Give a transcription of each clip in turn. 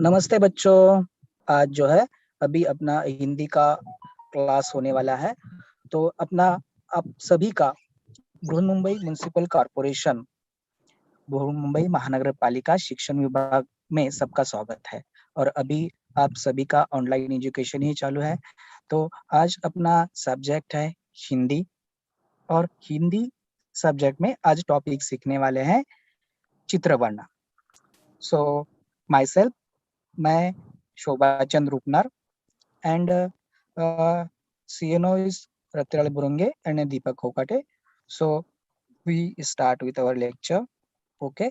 नमस्ते बच्चों। आज जो है अभी अपना हिंदी का क्लास होने वाला है। तो अपना आप सभी का बृहन्मुंबई म्युनिसिपल कॉर्पोरेशन, बृहन्मुंबई महानगर पालिका शिक्षण विभाग में सबका स्वागत है। और अभी आप सभी का ऑनलाइन एजुकेशन ही चालू है। तो आज अपना सब्जेक्ट है हिंदी, और हिंदी सब्जेक्ट में आज टॉपिक सीखने वाले हैं चित्र वर्णन। सो माई सेल्फ, मैं शोभा चंद Rupnar and CNO is Ratirali Burunge and Deepak Hokate. So we start with our lecture. Okay.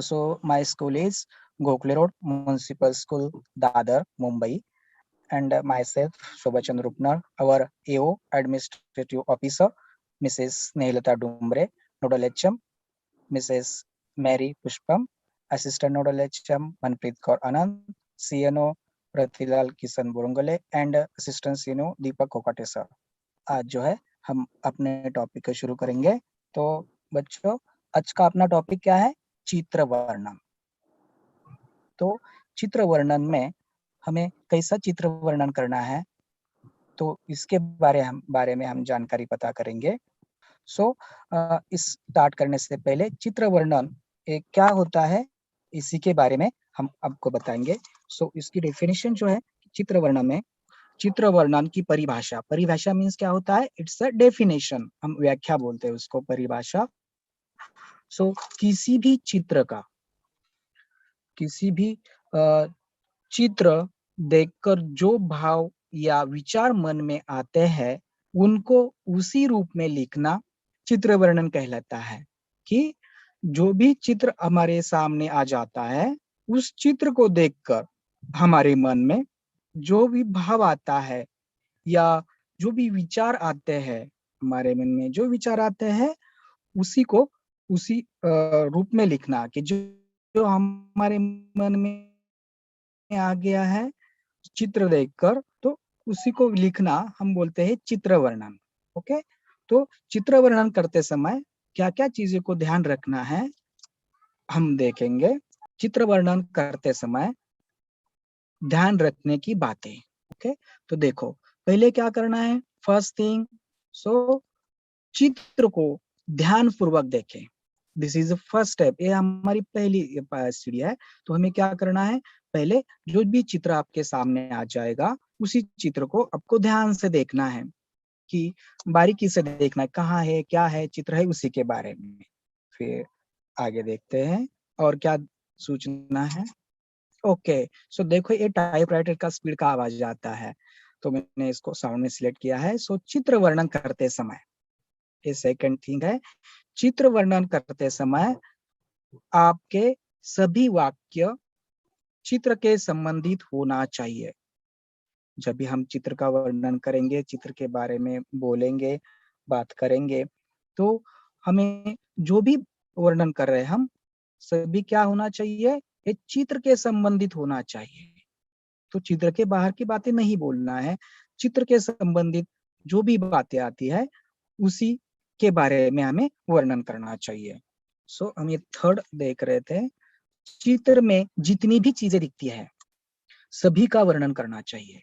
So my school is Gokhale Road Municipal School, Dadar, Mumbai, and myself, Shobhachand Rupnar, our AO, Administrative Officer, Mrs. Nehlata Dumbre, Nodal HM, Mrs. Mary Pushpam, Assistant Nodal HM, Manpreet Kaur Anand, CNO Ratilal Kishan Burangale and assistant CNO Deepak Kokate sir. आज जो है हम अपने topic को शुरू करेंगे। तो बच्चों, आज का अपना टॉपिक क्या है? चित्र वर्णन। तो चित्र वर्णन में हमें कैसा चित्र वर्णन करना है, तो इसके बारे में हम जानकारी पता करेंगे। सो इस स्टार्ट करने से पहले चित्र वर्णन क्या होता है, इसी के बारे में हम आपको बताएंगे। सो इसकी डेफिनेशन जो है चित्र वर्णन में, चित्र वर्णन की परिभाषा मीन्स क्या होता है? इट्स अ डेफिनेशन, हम व्याख्या बोलते हैं उसको, परिभाषा। सो किसी भी चित्र देखकर जो भाव या विचार मन में आते हैं उनको उसी रूप में लिखना चित्र वर्णन कहलाता है। कि जो भी चित्र हमारे सामने आ जाता है, उस चित्र को देखकर हमारे मन में जो भी भाव आता है या जो भी विचार आते हैं, हमारे मन में जो विचार आते हैं उसी को उसी रूप में लिखना। कि जो हमारे मन में आ गया है चित्र देखकर, तो उसी को लिखना हम बोलते हैं चित्र वर्णन। ओके। तो चित्र वर्णन करते समय क्या क्या चीजों को ध्यान रखना है हम देखेंगे। चित्र वर्णन करते समय ध्यान रखने की बातें। ओके। तो देखो, पहले क्या करना है? फर्स्ट थिंग, सो चित्र को ध्यान पूर्वक देखें। This is the first step. ये हमारी पहली सीढ़ी है। तो हमें क्या करना है? पहले जो भी चित्र आपके सामने आ जाएगा, उसी चित्र को आपको ध्यान से देखना है, कि बारीकी से देखना है कहाँ है, क्या है, चित्र है, उसी के बारे में। फिर आगे देखते हैं और क्या सूचना है। ओके। सो देखो, ये टाइपराइटर का स्पीड का आवाज आता है, तो मैंने इसको साउंड में सिलेक्ट किया है। सो चित्र वर्णन करते समय, ये सेकंड थिंग है, चित्र वर्णन करते समय आपके सभी वाक्य चित्र के संबंधित होना चाहिए। जब भी हम चित्र का वर्णन करेंगे, चित्र के बारे में बोलेंगे, बात करेंगे, तो हमें जो भी वर्णन कर रहे हैं हम, सभी क्या होना चाहिए? ये चित्र के संबंधित होना चाहिए। तो चित्र के बाहर की बातें नहीं बोलना है, चित्र के संबंधित जो भी बातें आती है उसी के बारे में हमें वर्णन करना चाहिए। सो हम ये थर्ड देख रहे थे, चित्र में जितनी भी चीजें दिखती है सभी का वर्णन करना चाहिए।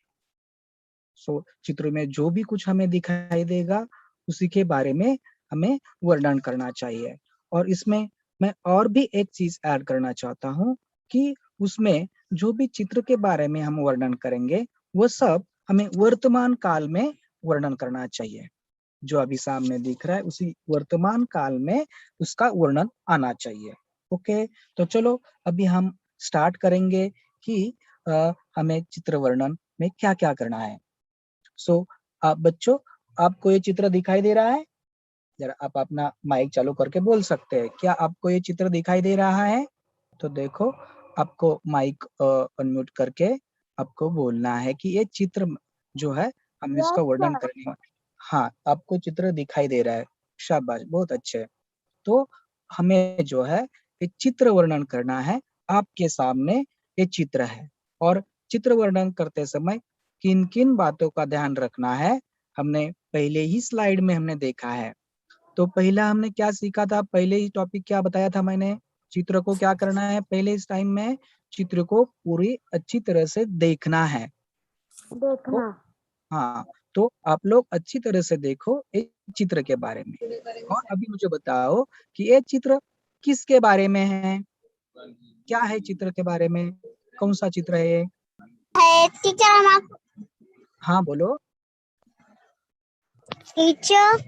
सो चित्र में जो भी कुछ हमें दिखाई देगा उसी के बारे में हमें वर्णन करना चाहिए। और इसमें मैं और भी एक चीज ऐड करना चाहता हूँ, कि उसमें जो भी चित्र के बारे में हम वर्णन करेंगे वो सब हमें वर्तमान काल में वर्णन करना चाहिए। जो अभी सामने दिख रहा है उसी वर्तमान काल में उसका वर्णन आना चाहिए। ओके। तो चलो अभी हम स्टार्ट करेंगे कि हमें चित्र वर्णन में क्या क्या करना है। सो आप बच्चों, आपको ये चित्र दिखाई दे रहा है? जरा आप अपना माइक चालू करके बोल सकते हैं, क्या आपको ये चित्र दिखाई दे रहा है? तो देखो, आपको माइक अनम्यूट करके आपको बोलना है कि ये चित्र जो है हम इसका वर्णन करेंगे। हाँ, आपको चित्र दिखाई दे रहा है, शाबाश, बहुत अच्छे। तो हमें जो है ये चित्र वर्णन करना है। आपके सामने ये चित्र है, और चित्र वर्णन करते समय किन किन बातों का ध्यान रखना है हमने पहले ही स्लाइड में हमने देखा है। तो पहला हमने क्या सीखा था? पहले ही टॉपिक क्या बताया था मैंने? चित्र को क्या करना है पहले इस टाइम में? चित्र को पूरी अच्छी तरह से देखना है। देखना। हाँ, तो आप लोग अच्छी तरह से देखो इस चित्र के बारे में, और अभी मुझे बताओ कि ये चित्र किसके बारे में है, क्या है चित्र के बारे में, कौन सा चित्र है ये? टीचर हम आपको हाँ बोलो। टीचर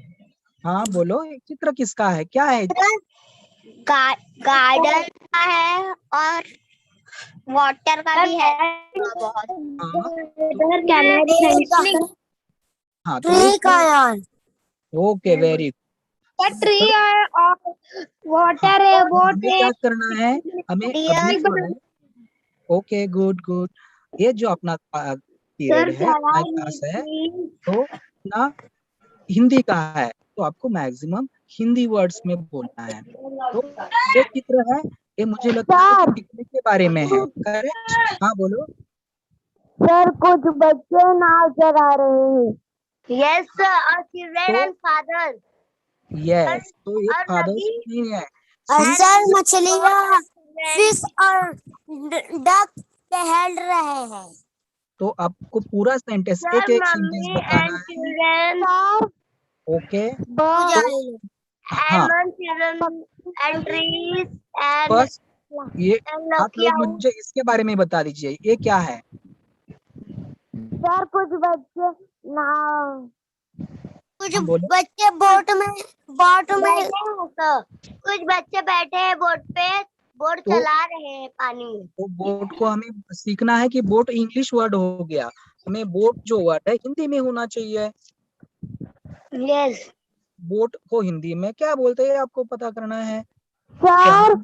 हाँ बोलो, ये चित्र किसका है, क्या है? गार्डन का है और वाटर का भी है बहुत। हाँ हाँ, तो ट्री का यार। ओके, वेरी ट्री है और वाटर है, बोट हमें है। क्या करना है, हमें अभी जो है, ओके गुड गुड, ये जो अपना पीरियड है, अपना क्लास है, तो ना हिंदी का है, तो आपको मैक्सिमम हिंदी वर्ड्स में बोलना है। तो ये चित्र है, ये मुझे लगता है पिकनिक के बारे में है, करेक्ट? हाँ बोलो। सर कुछ बच्चे नाव चला रहे हैं। यस सर, और चिल्ड्रन एंड फादर। यस, तो ये और फादर्स नदी नहीं है। सर मछलियाँ, फिश और डक टहल रहे हैं। तो आपको पूरा सेंटेंस, सर एक एक सेंटेंस मम्मी बताना एंड है। चिल्ड्रन ओके, तो हाँ, and children and trees and first ये आप लकी लोग हाउस। मुझे इसके बारे में बता दीजिए, ये क्या है? सर कुछ बच्चे नाव, कुछ हाँ बोलो। बच्चे बोट में कुछ बच्चे बैठे हैं बोट पे, बोट तो चला रहे हैं पानी में। तो बोट को हमें सीखना है कि बोट इंग्लिश वर्ड हो गया, हमें बोट जो वर्ड है हिंदी में होना चाहिए। यस बोट को हिंदी में क्या बोलते हैं आपको पता करना है। सर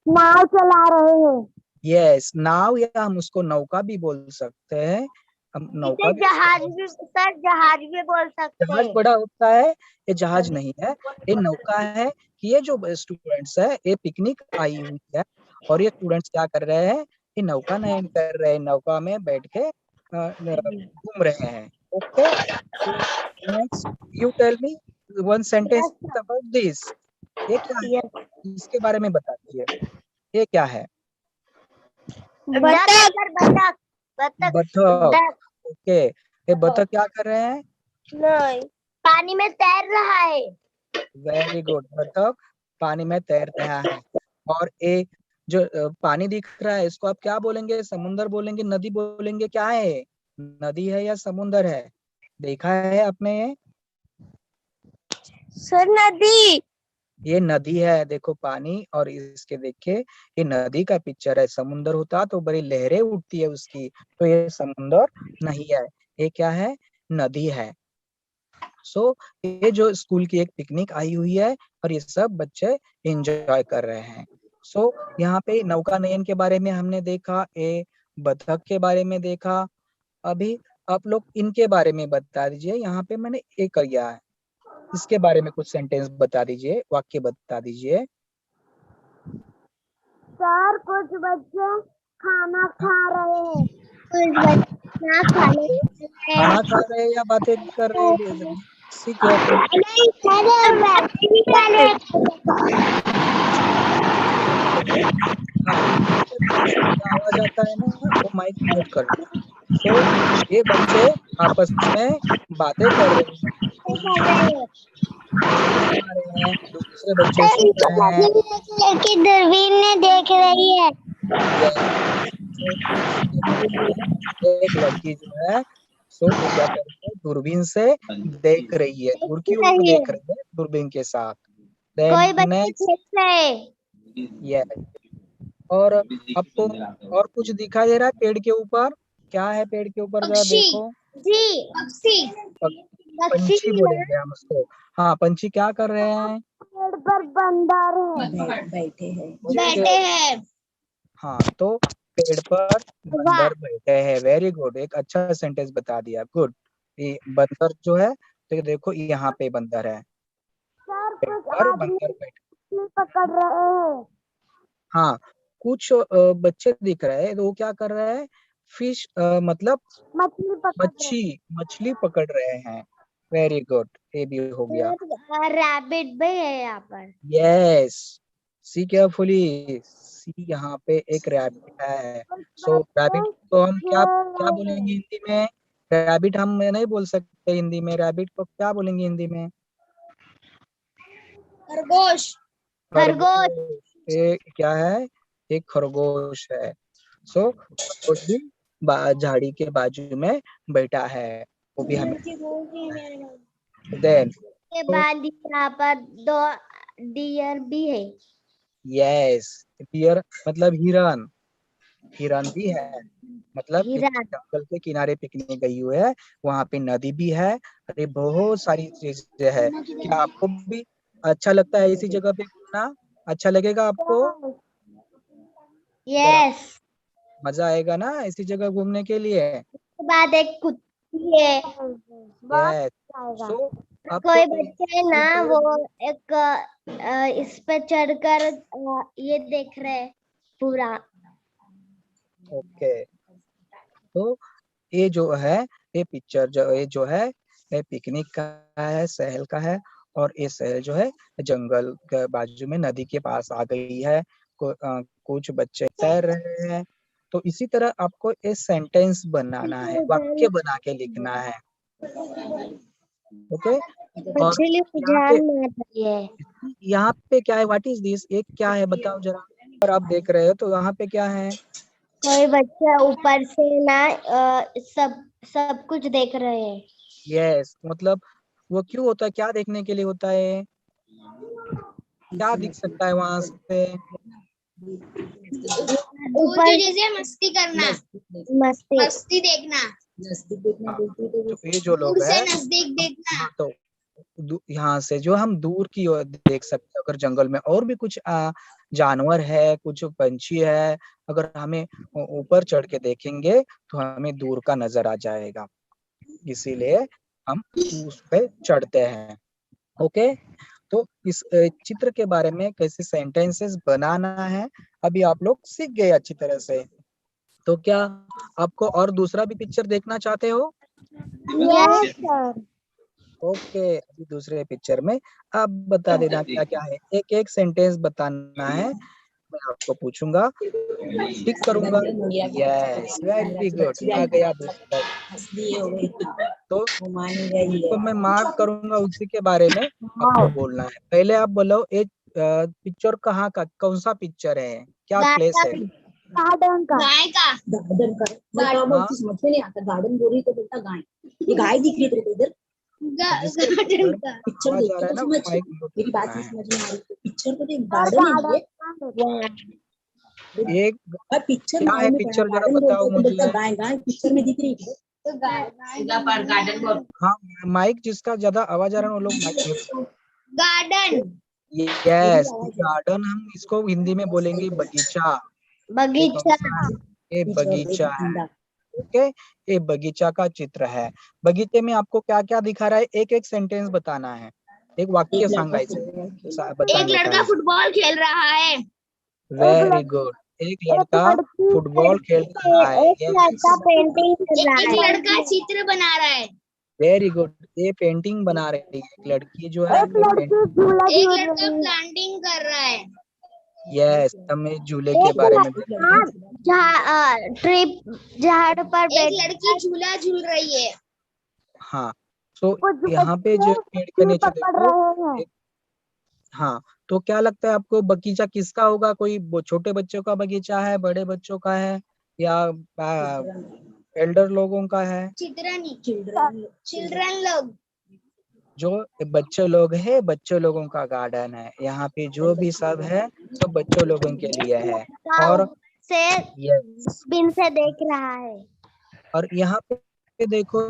नाव चला रहे हैं। यस, नाव, या हम उसको नौका भी बोल सकते हैं, हम नौका भी जहाज भी सर, जहाज भी बोल सकते जहाज हैं। बड़ा होता है, ये जहाज नहीं है, ये नौका है। कि ये जो स्टूडेंट्स है, ये पिकनिक आई हुई है, और ये स्टूडेंट्स क्या कर रहे हैं, ये नौका नयन कर रहे हैं, नौका में बैठ के घूम रहे हैं। Okay, next you tell me one sentence about this, ये क्या है, यस इसके बारे में बता दीजिए, ये क्या है? बतख बतख। ओके, ये बतख क्या कर रहे हैं? नहीं, पानी में तैर रहा है। वेरी गुड, बतख पानी में तैर रहा है। और एक जो पानी दिख रहा है, इसको आप क्या बोलेंगे, समुंदर बोलेंगे, नदी बोलेंगे, क्या है, नदी है या समुंदर है? देखा है आपने सर नदी। ये नदी है, देखो पानी, और इसके देखिए ये नदी का पिक्चर है, समुंदर होता तो बड़ी लहरें उठती है उसकी, तो ये समुंदर नहीं है, ये क्या है, नदी है। सो ये जो स्कूल की एक पिकनिक आई हुई है, और ये सब बच्चे एंजॉय कर रहे हैं। सो यहाँ पे नौका नयन के बारे में हमने देखा, ये बतख के बारे में देखा। अभी आप लोग इनके बारे में बता दीजिए, यहाँ पे मैंने ये कर दिया है, इसके बारे में कुछ सेंटेंस बता दीजिए, वाक्य बता दीजिए। सर कुछ बच्चे खाना खा रहे हैं। कुछ बच्चे खाना खा रहे हैं या बातें कर रहे हैं? See carefully. हाँ, पीछे का आवाज आता है ना, वो माइक म्यूट कर देना। सो ये बच्चे आपस में बातें कर रहे हैं, खाना खा रहे हैं, दूसरे बच्चे सुन रहे हैं। लड़की दूरबीन ने देख रही है। एक लड़की जो है, सो वो क्या कर रही है, दूरबीन से देख रही है, दूर की ओर देख रही है दूरबीन के साथ। कोई देन बच्चे नेक्स्ट, खेल रहे हैं। ये और आपको और कुछ दिखाई दे रहा है पेड़ के ऊपर, क्या है पेड़ के ऊपर, जरा पक्षी देखो। जी, पक्षी पक्षी पंछी बोलेंगे हम उसको। हाँ, पंछी क्या कर रहे हैं? पेड़ पर बंदर है, बैठे हैं। हाँ, तो पेड़ पर वाह बंदर बैठे हैं, वेरी गुड, एक अच्छा सेंटेंस बता दिया, गुड। ये बंदर जो है, तो देखो यहाँ पे बंदर है, सर पेड़ कुछ पर आदमी बंदर बैठे। मछली पकड़ रहे हैं। हाँ, कुछ बच्चे दिख रहे हैं, तो वो क्या कर रहे हैं, फिश मतलब मछली पकड़ रहे मच्छी मछली पकड़ रहे हैं। वेरी गुड, ये भी हो गया। हैं। रैबिट भी है यहाँ पर। यस, सी केयरफुली, सी यहाँ पे एक रैबिट है। सो रैबिट को हम क्या क्या बोलेंगे हिंदी में? रैबिट हम नहीं बोल सकते हिंदी में। रैबिट को क्या बोलेंगे हिंदी में? खरगोश। खरगोश। ये क्या है? एक खरगोश है। सो खरगोश भी झाड़ी के बाजू में बैठा है, वो भी हमें देन। के बाद यहाँ पर 2 डियर भी है। यस, डियर मतलब हिरन। हिरन भी है, मतलब एक हिरन। जंगल के किनारे पिकनिक गई हुई है, वहां पे नदी भी है। अरे बहुत सारी चीजें है। क्या आपको भी अच्छा लगता है इसी जगह पे घूमना? अच्छा लगेगा आपको? अगर आप यस। मजा आएगा ना इसी जगह घूमने के लिए? उसके बाद एक कुत्ती है। यस। सो आपको कोई बच्चे है ना, वो एक इस पे चढ़कर ये देख रहे हैं पूरा। ओके, तो ये जो है, ये पिक्चर जो है ये पिकनिक का है, शहर का है। और ये शहर जो है जंगल के बाजू में नदी के पास आ गई है। कुछ बच्चे तैर रहे हैं। तो इसी तरह आपको एक सेंटेंस बनाना है, वाक्य बना के लिखना है। ओके। और मछली यहाँ पे, ध्यान में आती है। यहाँ पे क्या है? What is this? एक क्या है बताओ जरा। अगर आप देख रहे हो तो यहाँ पे क्या है? कोई बच्चा ऊपर से ना सब सब कुछ देख रहे हैं। यस, मतलब वो क्यों होता है? क्या देखने के लिए होता है? क्या दिख सकता है वहां से? ऊपर जैसे मस्ती करना, मस्ती देखना, हाँ, जो ये जो दूर लोग से हैं, नजदीक देखना। हाँ, तो यहाँ से जो हम दूर की ओर देख सकते हैं। अगर जंगल में और भी कुछ जानवर है, कुछ पंछी है, अगर हमें ऊपर चढ़ के देखेंगे तो हमें दूर का नजर आ जाएगा। इसीलिए हम उस पे चढ़ते हैं। ओके। तो इस चित्र के बारे में कैसे सेंटेंसेस बनाना है अभी आप लोग सीख गए अच्छी तरह से। तो क्या आपको और दूसरा भी पिक्चर देखना चाहते हो? Yes sir. ओके, अभी दूसरे पिक्चर में आप बता देना क्या क्या है। एक एक सेंटेंस बताना है, मैं आपको पूछूंगा, टिक करूंगा। यस, वेरी गुड, आ गया दूसरा। तो जिसको मैं मार्क करूंगा उसी के बारे में आपको बोलना है। पहले आप बोलो, एक पिक्चर कहाँ का, कौन सा पिक्चर है, क्या गाय प्लेस का, है? गार्डन का, गाय का। गार्डन का मैं क्या हाँ, बोलती समझ में नहीं आता। गार्डन बोल रही तो बोलता गाय। ये गाय दिख रही है तेरे को इधर? जिसके गार्डन घर में का। पिक्चर आवाज देख आ के रहा है तो ना, वो समझ। माइक म्यूट मेरी बात करना नहीं है। समझ में आ रही तो पिक्चर तो देख, गार्डन है ये। एक और पिक्चर क्या मालूम है नहीं पड़ा। पिक्चर, जरा गार्डन बताओ बोलते तो बोलता मुझे। गाय। गाय पिक्चर में दिख रही है। तो गार्डन बोल। हाँ, माइक जिसका ज्यादा आवाज आ रहा है वो लोग माइक म्यूट कर। गार्डन। मेरी यस, आवाज है। गार्डन हम इसको हिंदी में बोलेंगे बगीचा। ये कौन बगीचा। सा है? ये पीछे और बगीचा एक है। अंडा। ओके, ये बगीचा का चित्र है। बगीचे में आपको क्या क्या दिखा रहा है? एक एक सेंटेंस बताना है, एक एक वाक्य लड़का सांगायचं फुटबॉल खेल रहा एक बताने का लड़का है। फुटबॉल खेल रहा है। वेरी गुड, एक एक लड़का लड़की फुटबॉल खेल रहा है। एक लड़का यस, पेंटिंग कर रहा है। एक लड़का चित्र बना रहा है। वेरी गुड, ये पेंटिंग बना रही है। एक लड़की जो है एक वो लड़की पेंटिंग। झूला एक झूल लड़का रही है। प्लांटिंग कर रहा है। यस, हमें झूले के एक बारे में लड़का ट्रिप झाड़ पर एक लड़की झूला झूल रही है। हाँ, तो कुछ यहाँ पे जो बच्चे पेड़ के मछली नीचे पकड़ देखो, रहे हैं। एक, हाँ, तो क्या लगता है आपको बगीचा किसका होगा? कोई छोटे बच्चों का बगीचा है, बड़े बच्चों का है, या एल्डर लोगों का है? चिल्ड्रन। चिल्ड्रन। चिल्ड्रन लोग। जो बच्चे लोग है, बच्चों लोगों का गार्डन है। यहाँ पे जो भी सब है सब बच्चों लोगों के लिए है। और से ये, बिन से देख रहा है। और यहाँ पे देखो,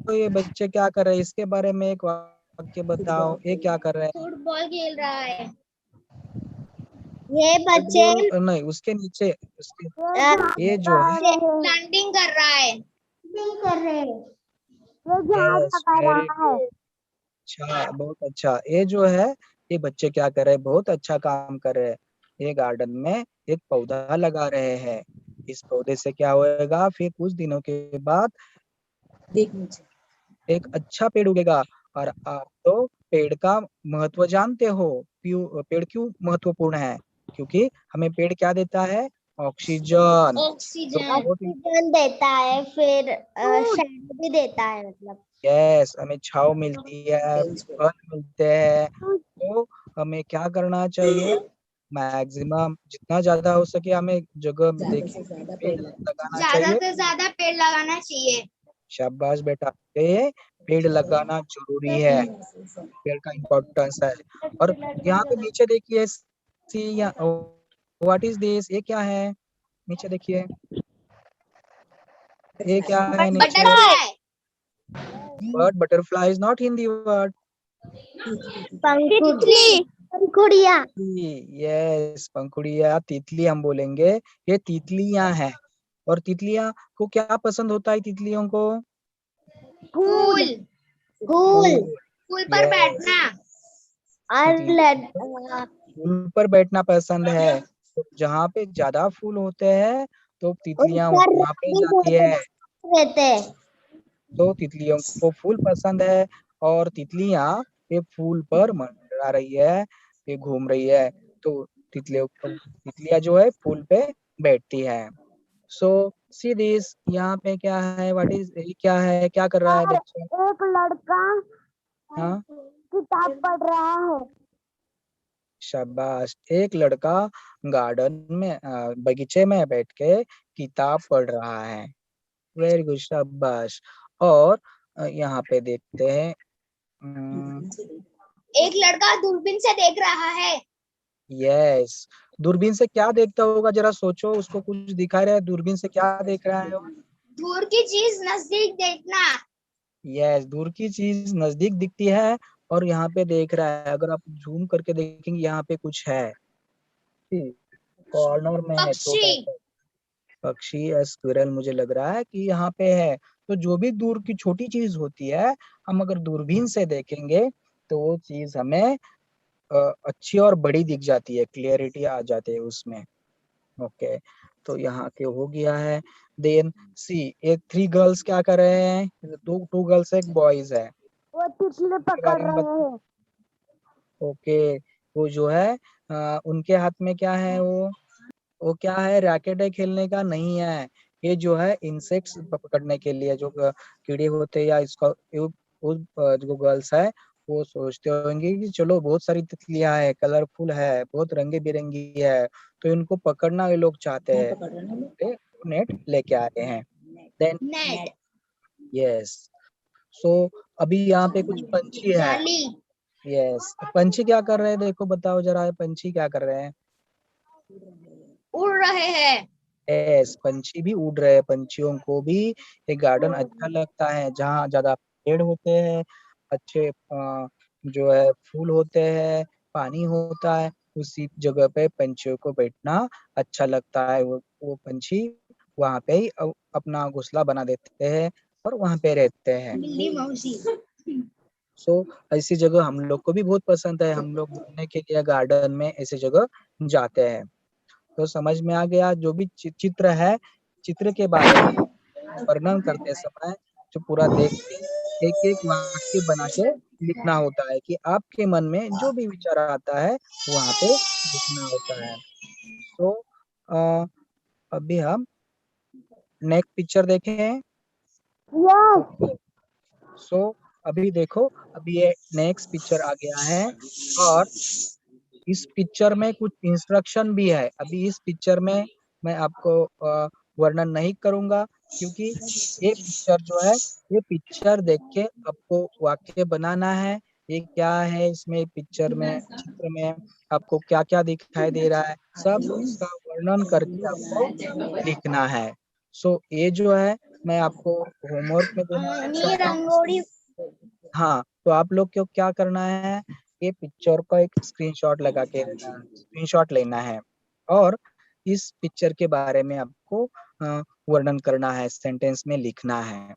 तो ये बच्चे क्या कर रहे हैं इसके बारे में एक वाक्य बताओ, ये क्या कर रहे हैं? फुटबॉल खेल रहा है। ये बच्चे फुटबॉल नहीं, उसके नीचे उसके, ये जो है, प्लांटिंग कर रहा है। प्लांटिंग कर रहे हैं। ये झाड़ यस, लगा वेरी रहा है। गुड, अच्छा, बहुत अच्छा। ये जो है, ये बच्चे क्या कर रहे हैं? बहुत अच्छा काम कर रहे हैं। ये गार्डन में एक पौधा लगा रहे हैं। इस पौधे से क्या होएगा? फिर कुछ दिनों के बाद देख नीचे। एक अच्छा पेड़ उगेगा। और आप तो पेड़ का महत्व जानते हो। पेड़ क्यों महत्वपूर्ण है? क्योंकि हमें पेड़ क्या देता है? ऑक्सीजन। ऑक्सीजन देता है, फिर शैडो भी देता है, मतलब यस, हमें छांव मिलती है, फल मिलते हैं। तो हमें क्या करना चाहिए? मैक्सिमम जितना ज्यादा हो सके हमें जगह देखिए पेड़ लगाना चाहिए। से ज्यादा पेड़ लगाना चाहिए। शाबाश बेटा, पेड़ लगाना जरूरी है, पेड़ का इम्पोर्टेंस है। और यहाँ पे नीचे देखिए, सी या व्हाट इज दिस, ये क्या है? नीचे देखिए, ये क्या है नीचे? Butterfly, bird, butterfly is not Hindi word. तितली, पंखुड़िया। यस, पंखुड़िया, तितली हम बोलेंगे। ये तितलियां हैं। और तितलियां को क्या पसंद होता है? तितलियों को फूल, फूल। फूल पर बैठना और फूल पर बैठना पसंद है। तो जहाँ पे ज्यादा फूल होते हैं तो तितलियां वहां पे जाती है। रहते। तो तितलियों को फूल पसंद है, और तितलियां ये फूल पर मंडरा रही है, ये घूम रही है। तो तितलियां जो है फूल पे बैठती है। सो सी दिस, यहाँ पे क्या है? व्हाट इज, क्या है, क्या कर रहा है बच्चा? एक लड़का हाँ, किताब पढ़ रहा है। शाबाश, एक लड़का गार्डन में बगीचे में बैठ के किताब पढ़ रहा है। वेरी गुड, शाबाश। और यहाँ पे देखते हैं, एक लड़का दूरबीन से देख रहा है। यस, दूरबीन से क्या देखता होगा? जरा सोचो, उसको कुछ दिखा रहा है, दूरबीन से क्या देख रहा है वो? दूर की चीज नजदीक देखना। यस, दूर की चीज नजदीक दिखती है, और यहाँ पे देख रहा है। अगर आप जूम करके देखेंगे, यहाँ पे कुछ है कॉर्नर में, है छोटा पक्षी, सा पक्षी या स्क्विरल, मुझे लग रहा है कि यहाँ पे है। तो जो भी दूर की छोटी चीज होती है, हम अगर दूरबीन से देखेंगे तो वो चीज हमें अच्छी और बड़ी दिख जाती है, क्लियरिटी आ जाती है उसमें। ओके, तो यहाँ के हो गया है। देन सी, ये 3 गर्ल्स क्या कर रहे हैं? टू गर्ल्स, एक बॉयज है। वो तितली के पकड़ बारे में रहे हैं। ओके, वो जो है उनके हाथ में क्या है? वो क्या है? रैकेट है, खेलने का नहीं है। ये जो है इंसेक्ट्स पकड़ने के लिए, जो कीड़े होते हैं, या इसका जो गर्ल्स है वो सोचते होंगे कि चलो बहुत सारी तितलियां है, कलरफुल है, बहुत रंगे बिरंगी है, तो इनको पकड़ना ये लोग चाहते हैं, नेट लेके आए हैं। देन नेट, यस, सो अभी यहाँ पे कुछ पंछी है। जाली, यस, पंछी क्या कर रहे हैं? देखो, बताओ जरा, ये पंछी क्या कर रहे हैं? उड़ रहे हैं। यस, पंछी भी उड़ रहे हैं। पंछियों को भी ये गार्डन अच्छा लगता है, जहाँ ज्यादा पेड़ होते हैं, अच्छे जो है फूल होते हैं, पानी होता है, उसी जगह पे पंछियों को बैठना अच्छा लगता है। वो पंछी वहां पे ही अपना घोंसला बना देते हैं और वहां पे रहते हैं। बिल्ली मौसी। सो ऐसी जगह हम लोग को भी बहुत पसंद है, हम लोग घूमने के लिए गार्डन में ऐसी जगह जाते हैं। तो समझ में आ गया? जो भी चित्र है, चित्र के बारे में वर्णन करते समय जो पूरा देख के एक एक वाक्य बना के लिखना होता है, कि आपके मन में जो भी विचार आता है वहां पे लिखना होता है। तो अभी हम नेक्स्ट पिक्चर देखें। यस, सो अभी देखो, अभी ये नेक्स्ट पिक्चर आ गया है, और इस पिक्चर में कुछ इंस्ट्रक्शन भी है। अभी इस पिक्चर में मैं आपको वर्णन नहीं करूंगा, क्योंकि ये पिक्चर जो है, ये पिक्चर देख के आपको वाक्य बनाना है। ये क्या है, इसमें पिक्चर में, चित्र में आपको क्या क्या दिखाई दे रहा है, सब इसका वर्णन करके आपको लिखना है। सो ये जो है, मैं आपको होमवर्क में देना चाहता हूँ। रंगोली। हाँ, तो आप लोग को क्या करना है? ये पिक्चर का एक स्क्रीनशॉट लगा के स्क्रीनशॉट लेना है, और इस पिक्चर के बारे में आपको वर्णन करना है, सेंटेंस में लिखना है।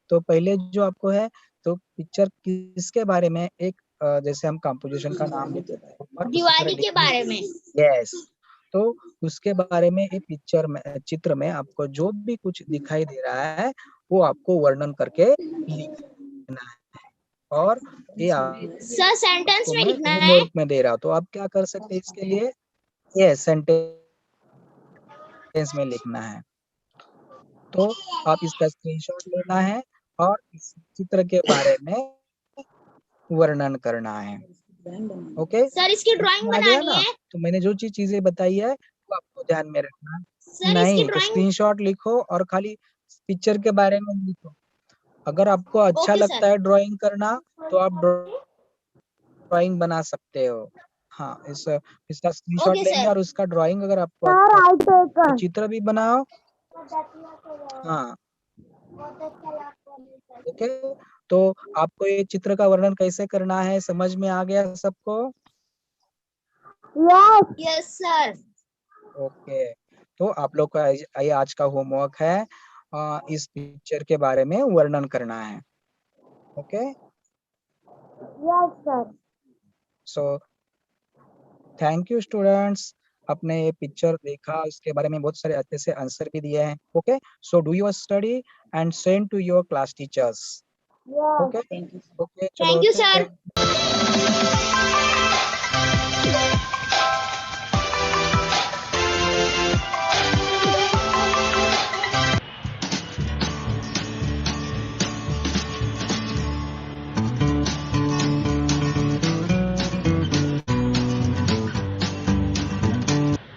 तो पहले जो आपको है, तो पिक्चर किसके बारे में, एक जैसे हम कंपोजिशन का नाम लिखते हैं ऊपर, उसी तरह दिवाली के बारे में। यस, तो उसके बारे में एक पिक्चर में, चित्र में आपको जो भी कुछ दिखाई दे रहा है वो आपको वर्णन करके लिखना है। और ये सर सेंटेंस आपको में मैं लिखना है। होमवर्क में दे रहा हूँ, तो आप क्या कर सकते हैं इसके लिए? ये सेंटेंस में लिखना है। तो आप इसका स्क्रीनशॉट लेना है और इस चित्र के बारे में वर्णन करना है। ओके सर इसकी ड्राइंग आ गया बनानी ना? है। तो मैंने जो चीजें बताई है वो आपको ध्यान में रखना है। सर इसकी नहीं, ड्राइंग स्क्रीनशॉट लिखो और खाली पिक्चर के बारे में लिखो। अगर आपको अच्छा ओके लगता सर। है ड्राइंग करना तो आप ड्राइंग बना सकते हो। हाँ, इसका स्क्रीनशॉट ओके लेंगे सर। और उसका ड्राइंग अगर आपको सर अच्छा आई लगता है तो टेकन। चित्र भी बनाओ। हाँ, ओके। तो आपको ये चित्र का वर्णन कैसे करना है समझ में आ गया सबको? Yes yes sir. ओके, तो आप लोग का ये आज का होमवर्क है, इस पिक्चर के बारे में वर्णन करना है। Okay, yes sir. So thank you students. आपने ये पिक्चर देखा, इसके बारे में बहुत सारे अच्छे से आंसर भी दिए हैं। Okay, so do your study and send to your class teachers. Yes okay thank you. Okay, चलो थैंक यू सर।